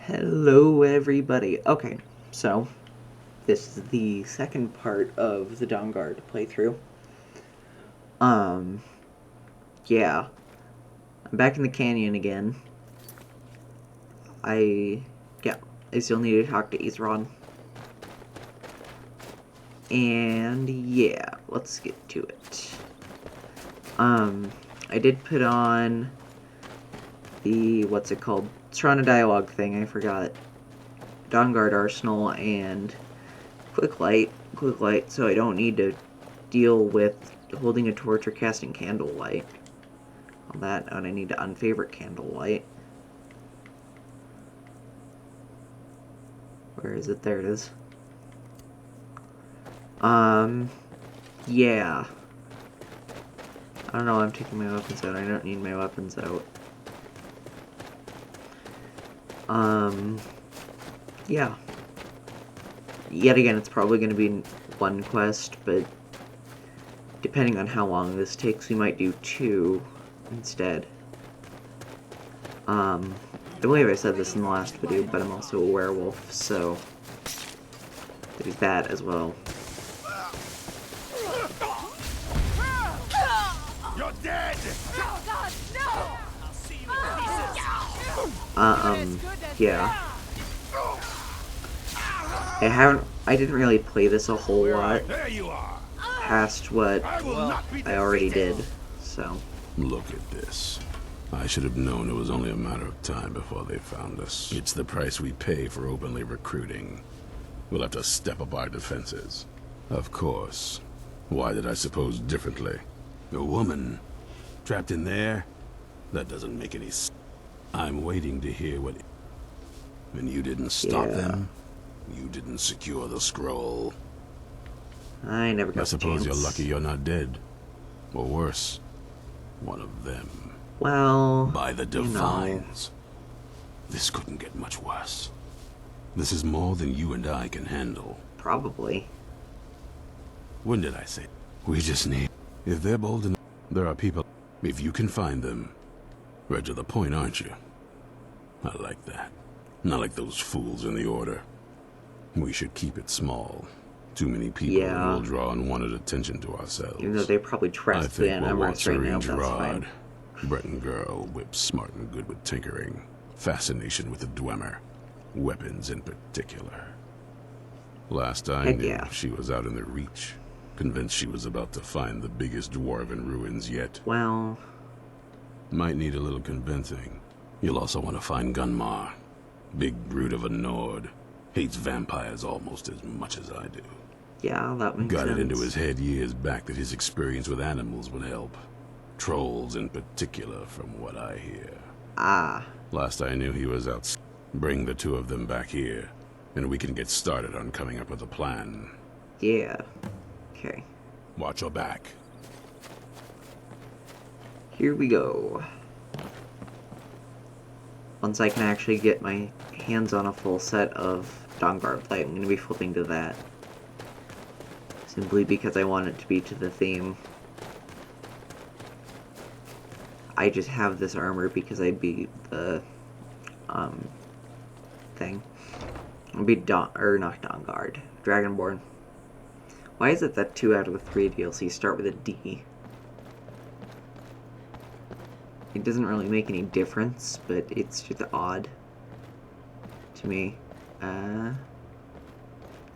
Hello, everybody. Okay, so this is the second part of the Dawnguard playthrough. Um, yeah, I'm back in the canyon again. Yeah, I still need to talk to Ezron. And yeah, let's get to it. I did put on the, what's it called? Serrano dialogue thing, I forgot. Dawnguard Arsenal and quick light, so I don't need to deal with holding a torch or casting candlelight. All that, and I need to unfavorite candlelight. Where is it? There it is. Yeah. I don't know, I'm taking my weapons out. I don't need my weapons out. Yeah. Yet again, it's probably going to be one quest, but depending on how long this takes, we might do two instead. I believe I said this in the last video, but I'm also a werewolf, so there's that as well. You're dead! Oh God, no! I'll see you in pieces! Yeah. I didn't really play this a whole lot There you are! past what I already did, so. Look at this. I should have known it was only a matter of time before they found us. It's the price we pay for openly recruiting. We'll have to step up our defenses. Of course. Why did I suppose differently? A woman? Trapped in there? That doesn't make any sense. I'm waiting to hear what... And you didn't stop them? You didn't secure the scroll? I never got I suppose the chance. you're lucky you're not dead. Or worse, one of them. Well, By the Divines. This couldn't get much worse. This is more than you and I can handle. Probably. When did I say? We just need... If they're bold enough, there are people... If you can find them, right to the point, aren't you? I like that. Not like those fools in the Order. We should keep it small. Too many people will draw unwanted attention to ourselves. Even though they probably I trust the think we'll watch Emirates right now, Range that's Rod. fine. Breton girl, whip smart and good with tinkering. Fascination with the Dwemer. Weapons in particular. Last I knew, she was out in the Reach. Convinced she was about to find the biggest dwarven ruins yet. Well... Might need a little convincing. You'll also want to find Gunmar. Big brute of a Nord. Hates vampires almost as much as I do. Yeah, that makes Got sense. it into his head years back that his experience with animals would help. Trolls in particular, from what I hear. Ah. Last I knew he was out. Bring the two of them back here, and we can get started on coming up with a plan. Yeah. Okay. Watch your back. Here we go. Once I can actually get my hands on a full set of Dawnguard light, I'm going to be flipping to that. Simply because I want it to be to the theme. I just have this armor because I beat the, thing. I beat not Dawnguard. Dragonborn. Why is it that 2 out of the 3 DLCs start with a D? It doesn't really make any difference, but it's just odd to me.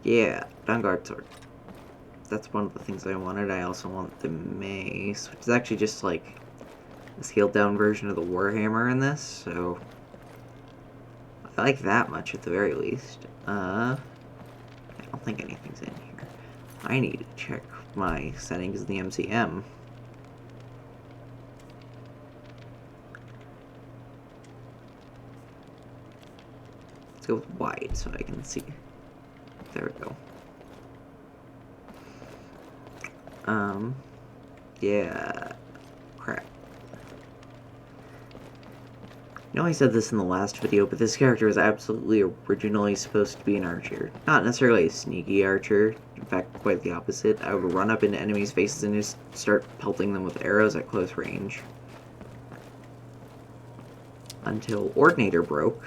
Yeah, Dawnguard sword. That's one of the things I wanted. I also want the mace, which is actually just like a scaled down version of the Warhammer in this, so I like that much at the very least. I don't think anything's in here. I need to check my settings in the MCM. Let's go with wide so I can see. There we go. Yeah. Crap. I know I said this in the last video, but this character was absolutely originally supposed to be an archer. Not necessarily a sneaky archer. In fact, quite the opposite. I would run up into enemies' faces and just start pelting them with arrows at close range. Until Ordinator broke.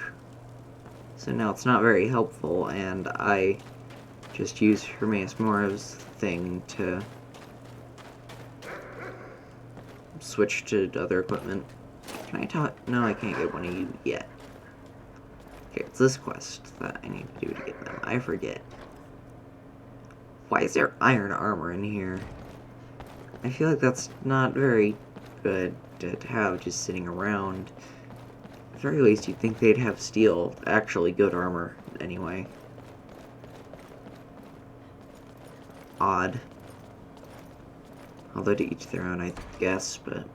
So now it's not very helpful, and I just use Hermaeus Mora's thing to switch to other equipment. Can I talk? No, I can't get one of you yet. Okay, it's this quest that I need to do to get them. I forget. Why is there iron armor in here? I feel like that's not very good to have just sitting around. At the very least, you'd think they'd have steel, actually good armor, anyway. Odd. Although to each their own, I guess, but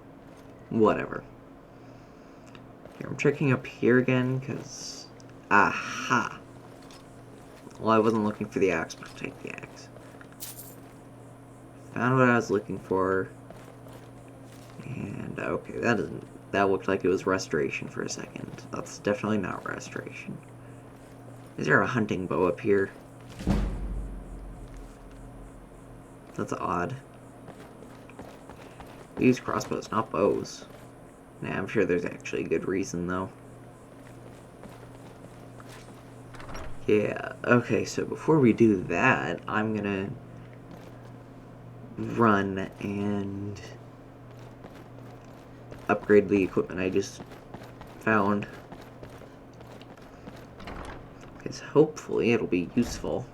whatever. Here, I'm checking up here again, because... Aha! Well, I wasn't looking for the axe, but I'll take the axe. Found what I was looking for. And, okay, that looked like it was restoration for a second. That's definitely not restoration. Is there a hunting bow up here? That's odd. We use crossbows, not bows. Nah, I'm sure there's actually a good reason, though. Yeah, okay, so before we do that, I'm gonna run and upgrade the equipment I just found. Because hopefully it'll be useful.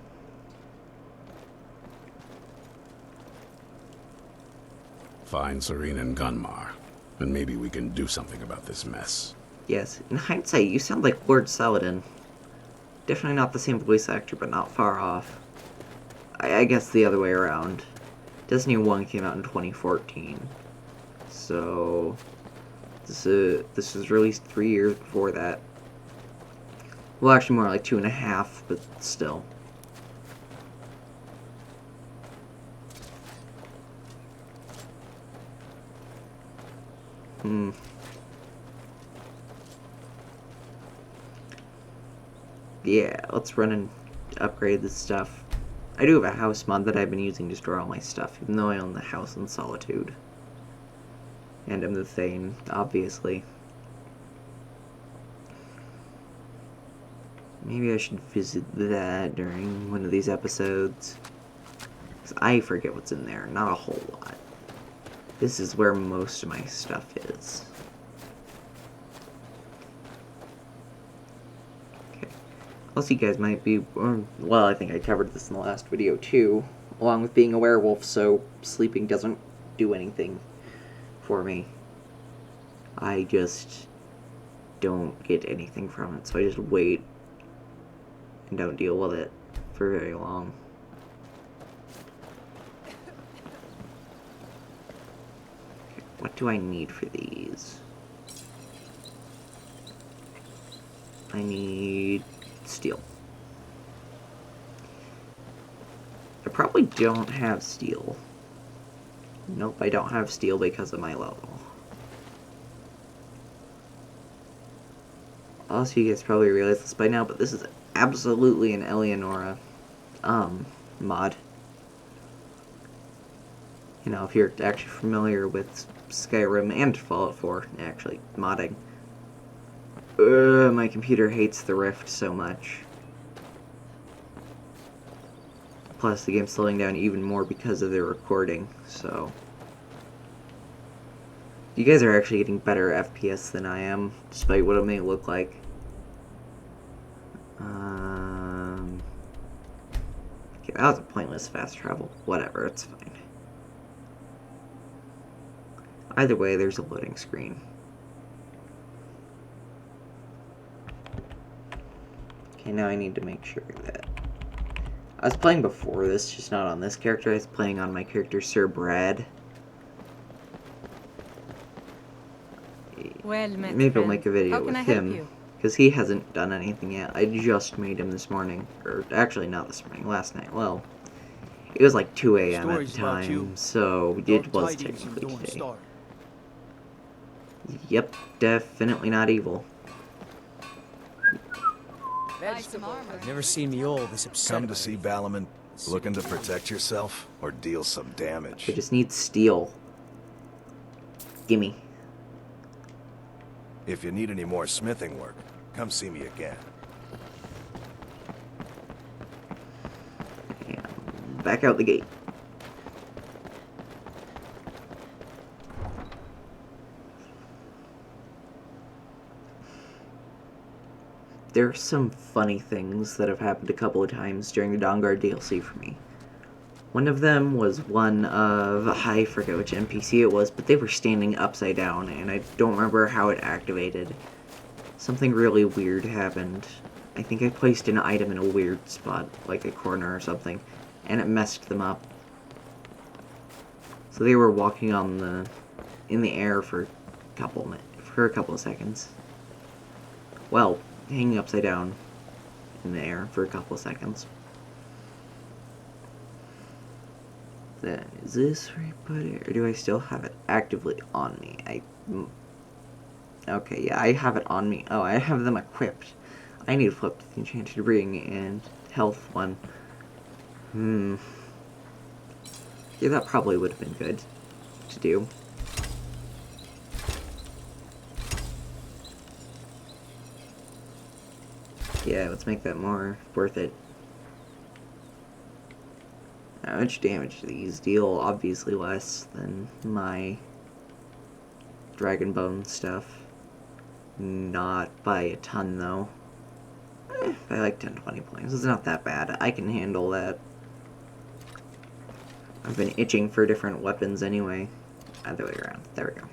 Find Serene and Gunmar, and maybe we can do something about this mess. Yes, in hindsight, you sound like Lord Saladin. Definitely not the same voice actor, but not far off. I guess the other way around. Destiny 1 came out in 2014. So... This was released 3 years before that. Well, actually more like 2.5, but still. Yeah, let's run and upgrade this stuff. I do have a house mod that I've been using to store all my stuff, even though I own the house in Solitude. And I'm the Thane, obviously. Maybe I should visit that during one of these episodes. Because I forget what's in there, not a whole lot. This is where most of my stuff is. Okay. Also, you guys might be... Well, I think I covered this in the last video, too. Along with being a werewolf, so sleeping doesn't do anything for me. I just don't get anything from it, so I just wait and don't deal with it for very long. Okay, what do I need for these? I need steel. I probably don't have steel. Nope, I don't have steel because of my level. Also, you guys probably realize this by now, but this is absolutely an Eleonora mod. You know, if you're actually familiar with Skyrim and Fallout 4, actually, modding. My computer hates the Rift so much. Plus, the game's slowing down even more because of the recording, so... You guys are actually getting better FPS than I am, despite what it may look like. Okay, that was a pointless fast travel. Whatever, it's fine. Either way, there's a loading screen. Okay, now I need to make sure that... I was playing before this, just not on this character. I was playing on my character, Sir Brad. Well, maybe I'll make a video with him, because he hasn't done anything yet. I just made him this morning, or actually not this morning, last night. Well, it was like 2 a.m. at the time, so it was technically today. Yep, definitely not evil. I've never seen me all this upset. Come to see Balamon, looking to protect yourself or deal some damage. I just need steel. Gimme. If you need any more smithing work, come see me again. back out the gate. There are some funny things that have happened a couple of times during the Dawnguard DLC for me. One of them was one of, I forget which NPC it was, but they were standing upside down, and I don't remember how it activated. Something really weird happened. I think I placed an item in a weird spot, like a corner or something, and it messed them up. So they were walking in the air for a couple of seconds. Well, hanging upside down in the air for a couple of seconds. Then, is this where I put it? Or do I still have it actively on me? Okay, yeah, I have it on me. Oh, I have them equipped. I need to flip the enchanted ring and health one. Yeah, that probably would have been good to do. Yeah, let's make that more worth it. How much damage do these deal? Obviously less than my Dragon Bone stuff. Not by a ton, though. By like 10-20 points. It's not that bad. I can handle that. I've been itching for different weapons anyway. Other way around. There we go.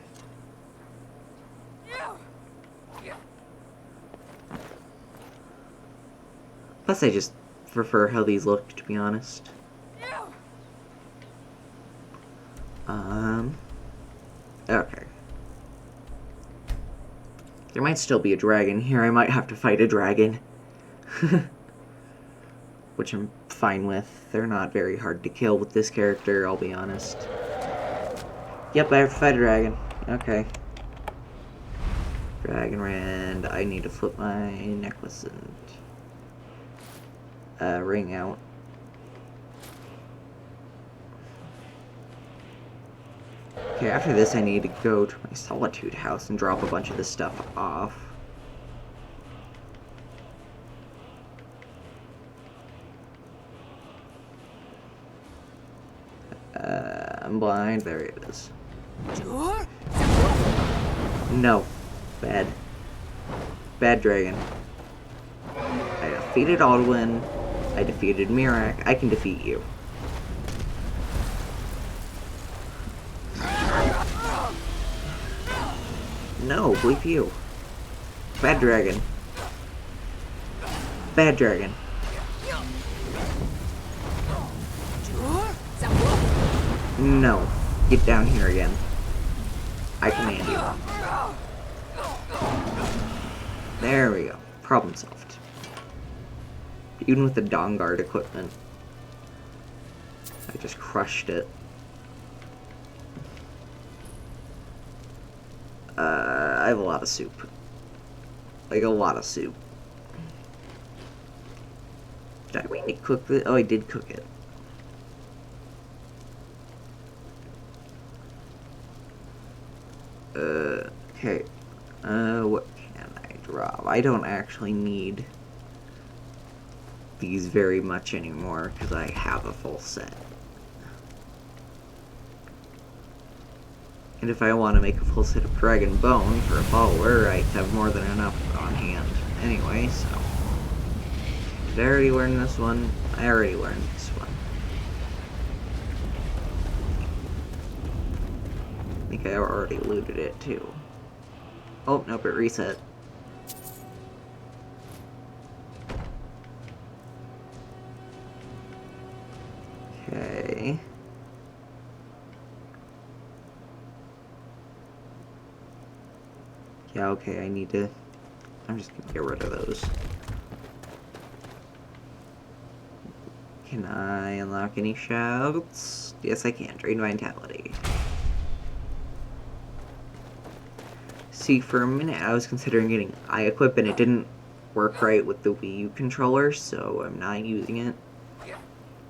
Plus, I just prefer how these look, to be honest. Okay. There might still be a dragon here. I might have to fight a dragon. Which I'm fine with. They're not very hard to kill with this character, I'll be honest. Yep, I have to fight a dragon. Okay. Dragon Rand. I need to flip my necklace and ring out. Okay, after this I need to go to my Solitude house and drop a bunch of this stuff off. I'm blind. There it is. No. Bad. Bad dragon. I defeated Alduin. I defeated Mirak. I can defeat you. No, bleep you. Bad dragon. Bad dragon. No. Get down here again. I command you. There we go. Problem solved. Even with the Dawnguard equipment. I just crushed it. I have a lot of soup. Like, a lot of soup. Did I mean to cook this? Oh, I did cook it. Okay. What can I drop? I don't actually need these very much anymore, because I have a full set. And if I want to make a full set of Dragon Bone for a follower, I have more than enough on hand anyway, so. Did I already learn this one? I already learned this one. I think I already looted it too. Oh, nope, it reset. Okay. Yeah, okay, I need to... I'm just gonna get rid of those. Can I unlock any shouts? Yes, I can. Drain Vitality. See, for a minute I was considering getting Eye Equip, and it didn't work right with the Wii U controller, so I'm not using it.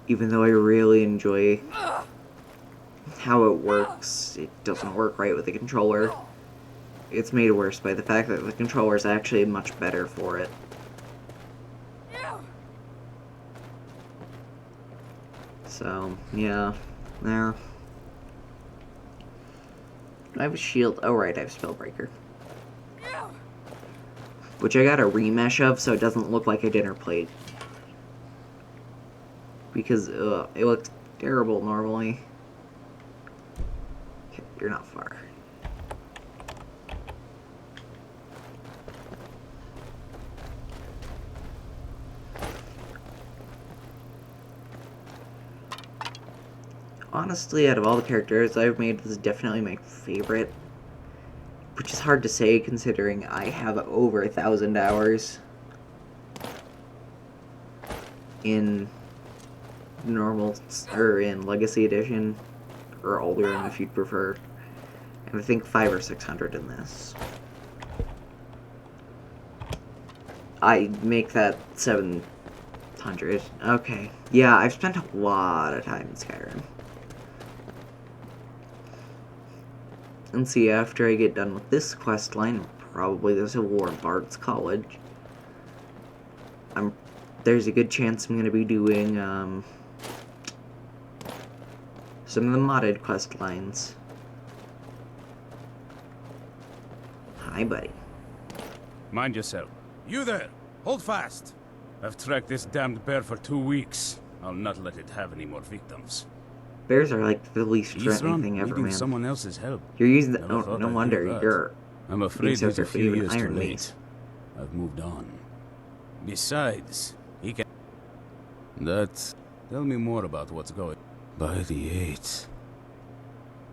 Even though I really enjoy how it works, it doesn't work right with the controller. It's made worse by the fact that the controller is actually much better for it. So, yeah. There. I have a shield. Oh, right, I have Spellbreaker. Which I got a remesh of, so it doesn't look like a dinner plate. Because, it looks terrible normally. Okay, you're not far. Honestly, out of all the characters I've made, this is definitely my favorite. Which is hard to say, considering I have over 1,000 hours in normal, or in Legacy Edition, or older if you'd prefer. And I think 500 or 600 in this. I make that 700. Okay. Yeah, I've spent a lot of time in Skyrim. And see, after I get done with this quest line, probably there's a War of Bards College. There's a good chance I'm going to be doing, some of the modded quest lines. Hi, buddy. Mind yourself. You there! Hold fast! I've tracked this damned bear for 2 weeks. I'll not let it have any more victims. Bears are like the least threatening thing ever, needing man. someone else's help. You're using the... Never Oh, thought no I'd wonder hear that. you're... I'm afraid he's a few years too Iron late. Mace. I've moved on. Besides, he can... Tell me more about what's going... By the 8th.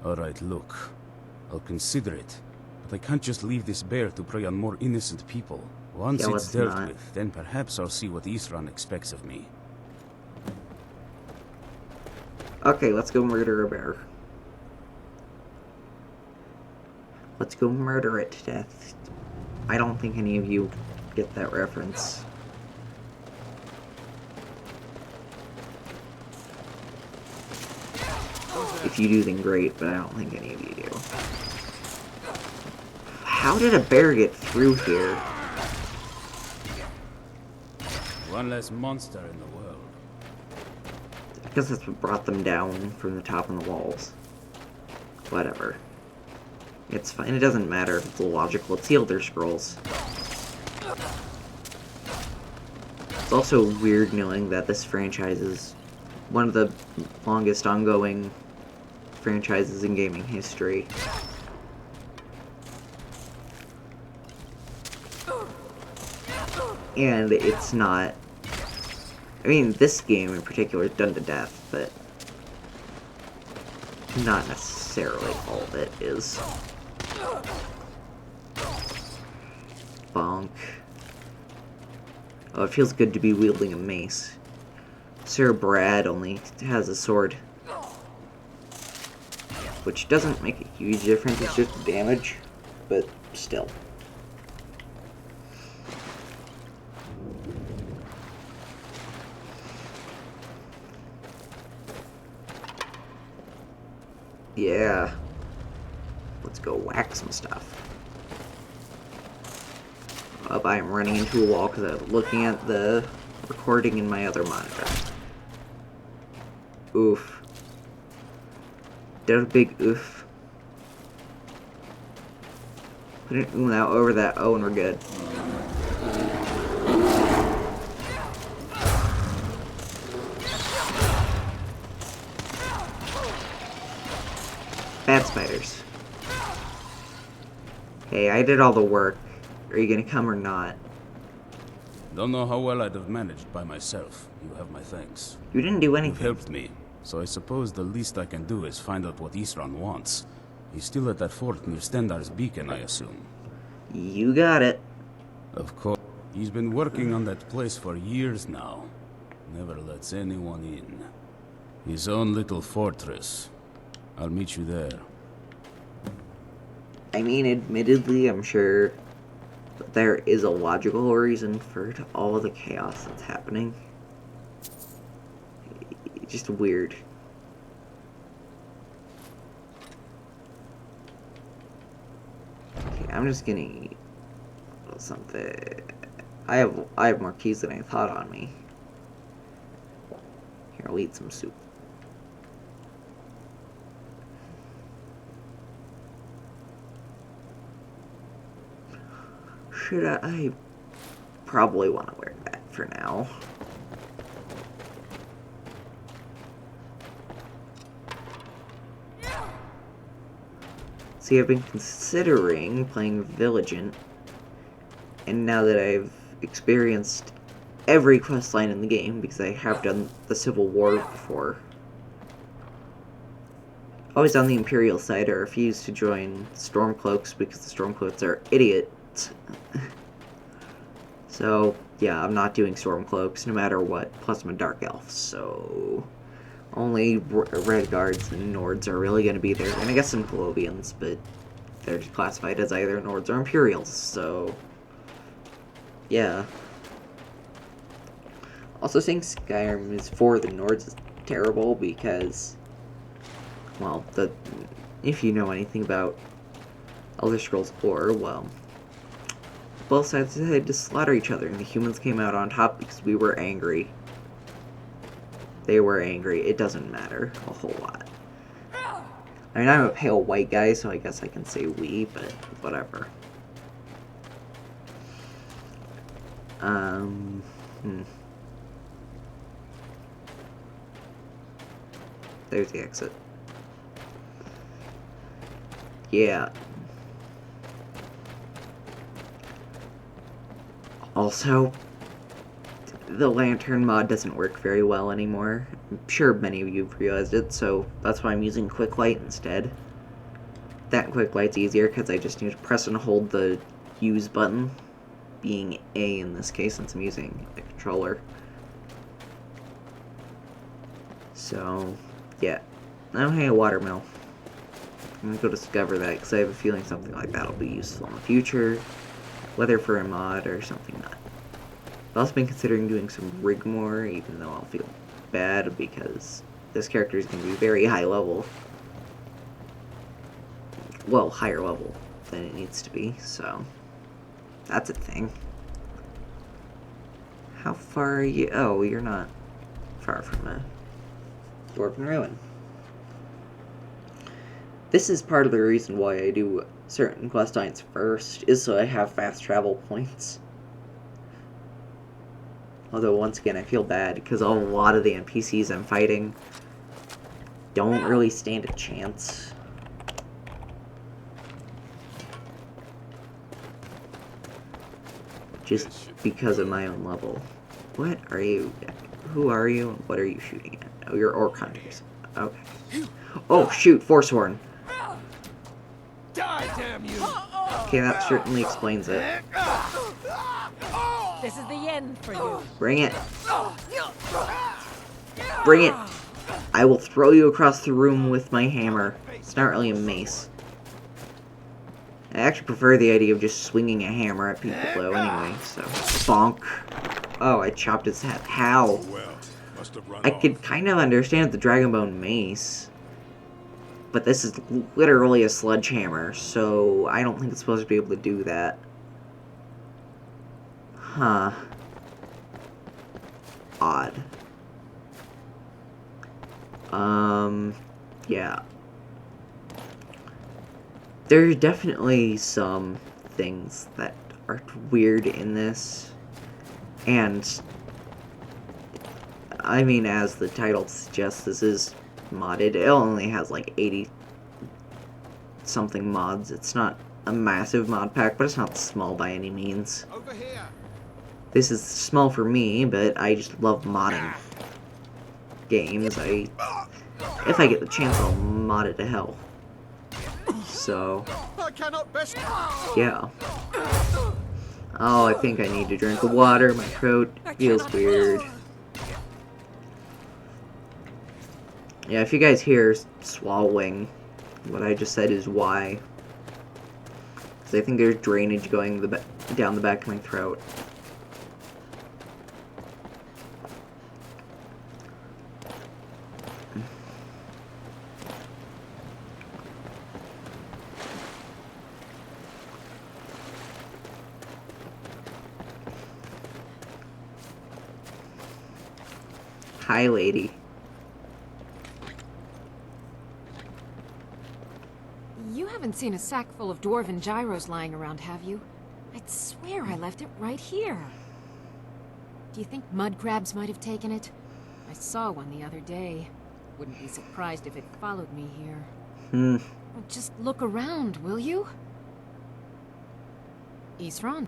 Alright, look. I'll consider it. But I can't just leave this bear to prey on more innocent people. Once Yeah, it's let's dealt not. with, then perhaps I'll see what Isran expects of me. Okay, let's go murder a bear. Let's go murder it to death. I don't think any of you get that reference. If you do, then great, but I don't think any of you do. How did a bear get through here? One less monster in the world. I guess that's what brought them down from the top of the walls. Whatever. It's fine, it doesn't matter if it's illogical, it's the Elder Scrolls. It's also weird knowing that this franchise is one of the longest ongoing franchises in gaming history. And it's not... I mean, this game in particular is done to death, but not necessarily all of it is. Bonk. Oh, it feels good to be wielding a mace. Sir Brad only has a sword. Which doesn't make a huge difference, it's just damage, but still. Yeah. Let's go whack some stuff. Up, I am running into a wall because I'm looking at the recording in my other monitor. Oof. There's a big oof. Put an ooh out over that O and we're good. Bad spiders. Hey, I did all the work. Are you gonna come or not? Don't know how well I'd have managed by myself. You have my thanks. You didn't do You've anything. helped me, so I suppose the least I can do is find out what Isran wants. He's still at that fort near Stendar's beacon, I assume. You got it. Of course. He's been working on that place for years now. Never lets anyone in. His own little fortress. I'll meet you there. I mean, admittedly, I'm sure that there is a logical reason for all of the chaos that's happening. It's just weird. Okay, I'm just gonna eat something. I have more keys than I thought on me. Here, I'll eat some soup. should I probably want to wear that for now. See, I've been considering playing Vigilant, and now that I've experienced every questline in the game, because I have done the Civil War before, I was on the Imperial side. I refused to join Stormcloaks because the Stormcloaks are idiots. So, yeah, I'm not doing Stormcloaks no matter what. Plus, I'm a Dark Elf, so only Red Guards and Nords are really going to be there. And I guess some Colovians, but they're classified as either Nords or Imperials, so yeah. Also, saying Skyrim is for the Nords is terrible because, well, if you know anything about Elder Scrolls lore, well, both sides decided to slaughter each other, and the humans came out on top because we were angry. They were angry. It doesn't matter a whole lot. I mean, I'm a pale white guy, so I guess I can say we, but whatever. There's the exit. Yeah. Also, the lantern mod doesn't work very well anymore. I'm sure many of you have realized it, so that's why I'm using quick light instead. That quick light's easier because I just need to press and hold the use button, being A in this case since I'm using a controller. So, yeah. Oh, hey, a watermill. I'm gonna go discover that because I have a feeling something like that will be useful in the future, whether for a mod or something not. I've also been considering doing some Rigmore, even though I'll feel bad because this character is going to be very high level. Well, higher level than it needs to be, so that's a thing. How far are you? Oh, you're not far from a Dwarven Ruin. This is part of the reason why I do certain quest lines first, is so I have fast travel points. Although, once again, I feel bad, because a lot of the NPCs I'm fighting don't really stand a chance. Just because of my own level. What are you? Who are you, and what are you shooting at? Oh, you're Orc Hunters. Okay. Oh, shoot, Forsworn. Die, damn you! Okay, that certainly explains it. This is the end for you. Bring it. Bring it. I will throw you across the room with my hammer. It's not really a mace. I actually prefer the idea of just swinging a hammer at people, though, anyway, so. Bonk. Oh, I chopped his head. How? I could kind of understand the Dragonbone mace, but this is literally a sledgehammer, so I don't think it's supposed to be able to do that. Huh. Odd. Yeah. There are definitely some things that are weird in this, and I mean, as the title suggests, this is modded. It only has like 80 something mods. It's not a massive mod pack, but it's not small by any means. Over here. This is small for me, but I just love modding games. If I get the chance, I'll mod it to hell. So, yeah. Oh, I think I need to drink the water. My throat feels weird. Yeah, if you guys hear swallowing, what I just said is why. Because I think there's drainage going down the back of my throat. Hi, lady. You haven't seen a sack full of dwarven gyros lying around, have you? I'd swear I left it right here. Do you think mud crabs might have taken it? I saw one the other day. Wouldn't be surprised if it followed me here. Well, just look around, will you? Isran?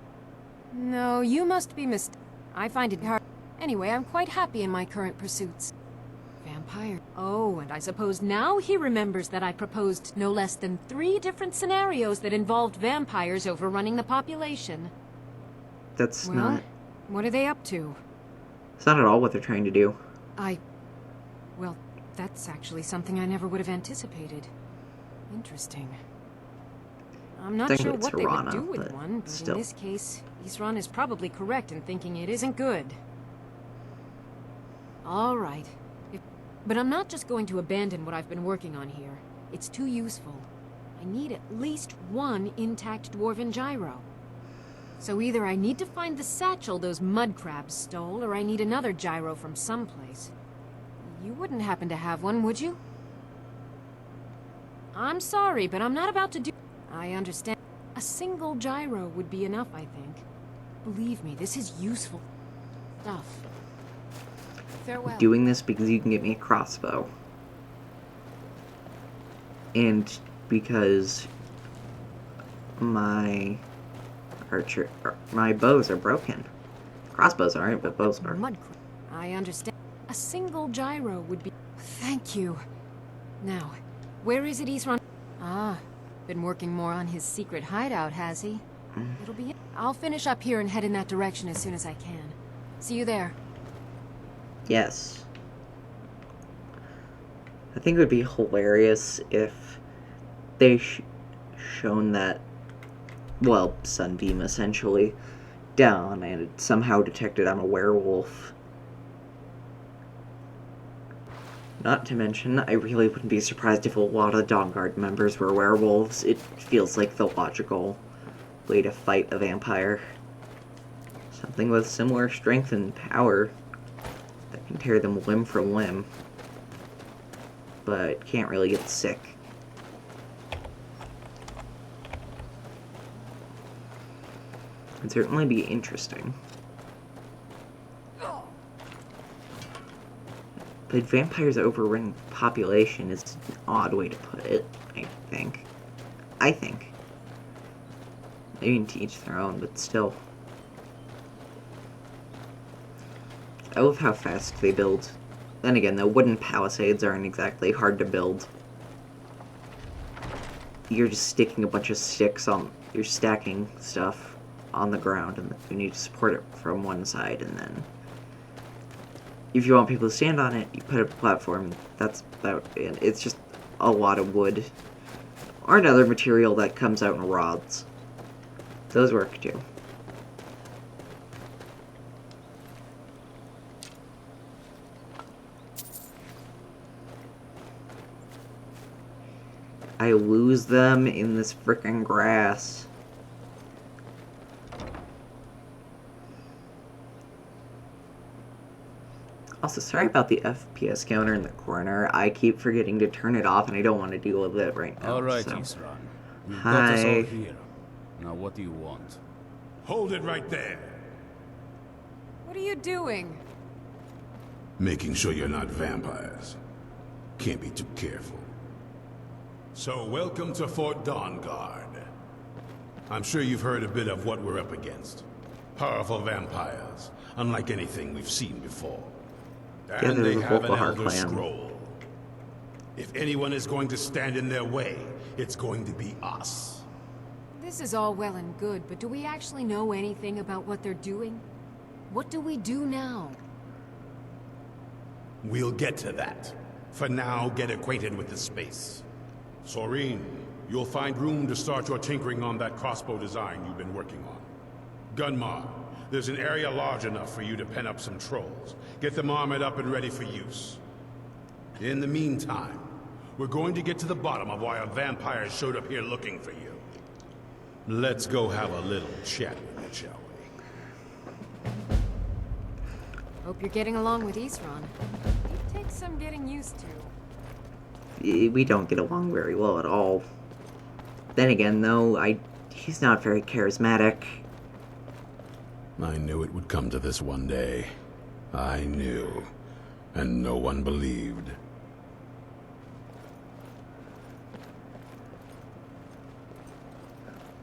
No, you must be I find it hard. Anyway, I'm quite happy in my current pursuits. Vampire. Oh, and I suppose now he remembers that I proposed no less than 3 different scenarios that involved vampires overrunning the population. That's Well, not... what are they up to? It's not at all what they're trying to do. Well, that's actually something I never would have anticipated. Interesting. I'm not Technically sure it's what they would Hirana, do with but one, but still. in this case, Isran is probably correct in thinking it isn't good. All right. But I'm not just going to abandon what I've been working on here. It's too useful. I need at least 1 intact dwarven gyro. So either I need to find the satchel those mud crabs stole, or I need another gyro from someplace. You wouldn't happen to have one, would you? I'm sorry, but I'm not about to do... I understand. A single gyro would be enough, I think. Believe me, this is useful stuff. Farewell. Doing this because you can get me a crossbow. And because my my bows are broken. Crossbows aren't, but bows are. I understand. A single gyro would be... Thank you. Now, where is it Isran? Ah, been working more on his secret hideout, has he? It'll be... I'll finish up here and head in that direction as soon as I can. See you there. Yes. I think it would be hilarious if they shown that, well, Sunbeam essentially, down and it somehow detected I'm a werewolf. Not to mention, I really wouldn't be surprised if a lot of Dawnguard members were werewolves. It feels like the logical way to fight a vampire. Something with similar strength and power that can tear them limb from limb, but can't really get sick. It'd certainly be interesting. But vampires overrun population is an odd way to put it, I think. Maybe to each their own, but still. I love how fast they build. Then again, the wooden palisades aren't exactly hard to build. You're just sticking a bunch of sticks on... You're stacking stuff on the ground, and you need to support it from one side, and then... If you want people to stand on it, you put up a platform. That's about it. It's just a lot of wood. Or another material that comes out in rods. Those work too. I lose them in this frickin' grass. Also, sorry about the FPS counter in the corner. I keep forgetting to turn it off, and I don't want to deal with it right now. All right, so. Isran. You've got us all Hi. here. Now, what do you want? Hold it right there. What are you doing? Making sure you're not vampires. Can't be too careful. So, welcome to Fort Dawnguard. I'm sure you've heard a bit of what we're up against. Powerful vampires, unlike anything we've seen before. And there's they a have an Volkihar Elder clan. Scroll. If anyone is going to stand in their way, it's going to be us. This is all well and good, but do we actually know anything about what they're doing? What do we do now? We'll get to that. For now, get acquainted with the space. Soreen, you'll find room to start your tinkering on that crossbow design you've been working on. Gunmar, there's an area large enough for you to pen up some trolls. Get them armored up and ready for use. In the meantime, we're going to get to the bottom of why a vampire showed up here looking for you. Let's go have a little chat with it, shall we? Hope you're getting along with Isran. It takes some getting used to. We don't get along very well at all. Then again, though, he's not very charismatic. I knew it would come to this one day. I knew. And no one believed.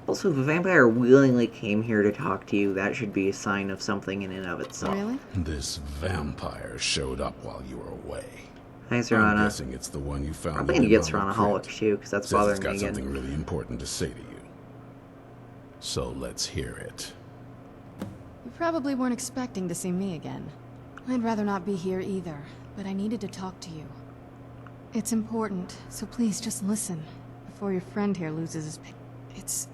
Also, if a vampire willingly came here to talk to you, that should be a sign of something in and of itself. Really? This vampire showed up while you were away. Hi, I'm Serana. guessing it's the one you found. I'm going to get in the Serana-holic crypt. too, because that's Says bothering it's me got again. something really important to say to you. So let's hear it. You probably weren't expecting to see me again. I'd rather not be here either, but I needed to talk to you. It's important, so please just listen, before your friend here loses his It's...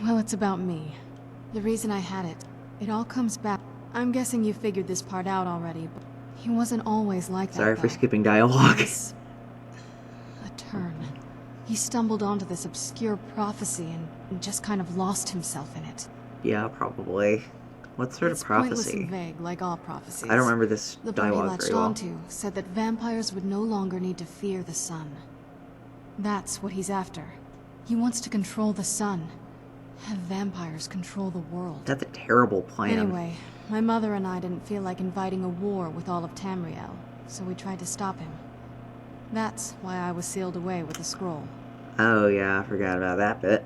well, it's about me. The reason I had it. It all comes back. I'm guessing you figured this part out already, but he wasn't always like that, Sorry for though. skipping dialogue. It's a turn. He stumbled onto this obscure prophecy and just kind of lost himself in it. Yeah, probably. What sort It's of pointless prophecy? and vague, like all prophecies. I don't remember this The part he dialogue latched very well. onto said that vampires would no longer need to fear the sun. That's what he's after. He wants to control the sun. Have vampires control the world. That's a terrible plan. Anyway, my mother and I didn't feel like inviting a war with all of Tamriel, so we tried to stop him. That's why I was sealed away with the scroll. Oh yeah, I forgot about that bit.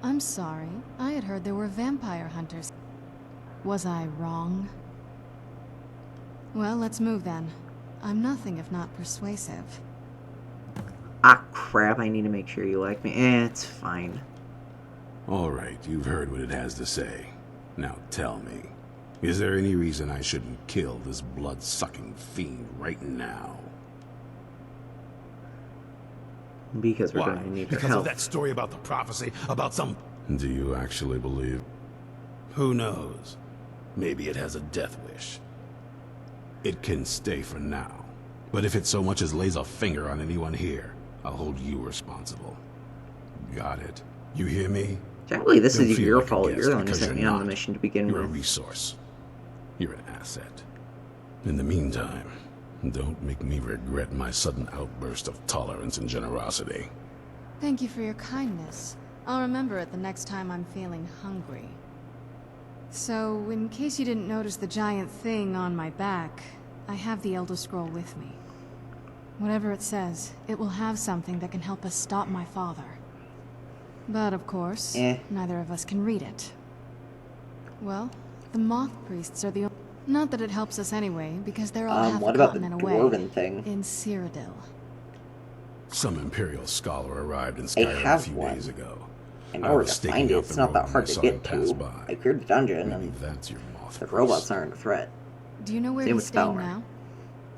I'm sorry. I had heard there were vampire hunters. Was I wrong? Well, let's move then. I'm nothing if not persuasive. Ah, crap, I need to make sure you like me. It's fine. All right, you've heard what it has to say. Now tell me, is there any reason I shouldn't kill this blood-sucking fiend right now? Because we're Why? going to need your Because help. of that story about the prophecy, about some... Do you actually believe? Who knows? Maybe it has a death wish. It can stay for now. But if it so much as lays a finger on anyone here, I'll hold you responsible. Got it? You hear me? Technically, this Don't is feel your like a fault. guest You're the one who because sent me you're on the not. mission to begin You're a with. resource. You're an asset. In the meantime, don't make me regret my sudden outburst of tolerance and generosity. Thank you for your kindness. I'll remember it the next time I'm feeling hungry. So, in case you didn't notice the giant thing on my back, I have the Elder Scroll with me. Whatever it says, it will have something that can help us stop my father. But of course, neither of us can read it. Well, the Moth Priests are the only... Not that it helps us anyway, because they're all half What a about the continent away. dwarven thing? In Cyrodiil. Some Imperial scholar arrived in I Skyrim a have few one. days ago. I know where was to staking find it. out It's the not that road hard when to I saw get him pass to. by. I cleared the dungeon, Maybe and that's your Moth the Priest. robots aren't a threat. Do you know where Same he's with staying Valor. now?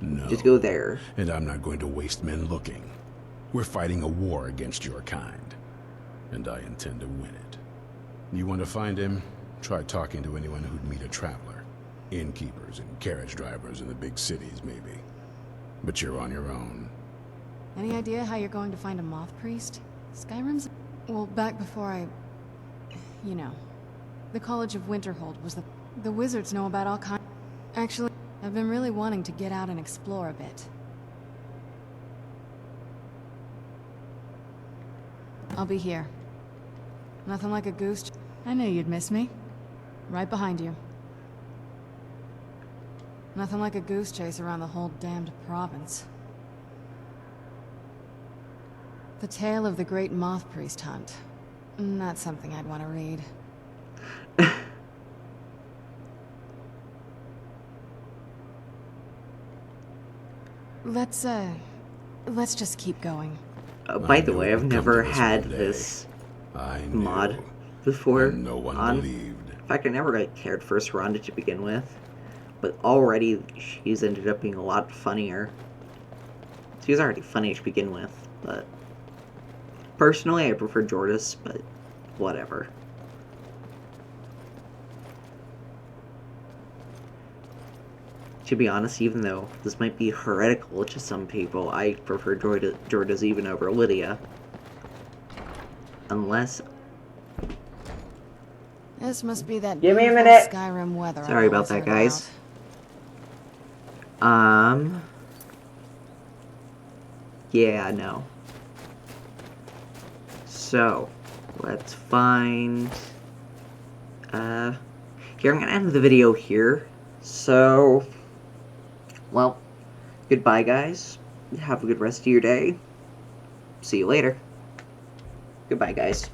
No. Just go there. And I'm not going to waste men looking. We're fighting a war against your kind. And I intend to win it. You want to find him? Try talking to anyone who'd meet a traveler. Innkeepers and carriage drivers in the big cities, maybe. But you're on your own. Any idea how you're going to find a Moth Priest? Skyrim's... Well, back before I... You know. The College of Winterhold was the wizards know about all kinds... Actually, I've been really wanting to get out and explore a bit. I'll be here. Nothing like a goose... I knew you'd miss me. Right behind you. Nothing like a goose chase around the whole damned province. The tale of the great Moth Priest hunt. Not something I'd want to read. Let's just keep going. By the knew way, it I've would come never to this had one day. this I knew. mod before And no one on. believed. In fact, I never really cared for Saranda to begin with. But already, she's ended up being a lot funnier. She was already funny to begin with, but... Personally, I prefer Jordis, but whatever. To be honest, even though this might be heretical to some people, I prefer Jordis even over Lydia. Unless... This must be that Give me a beautiful minute. Skyrim weather. Sorry I've about that, always heard guys. Yeah, no. So, let's find... Here, I'm gonna end the video here. So, well, goodbye, guys. Have a good rest of your day. See you later. Goodbye, guys.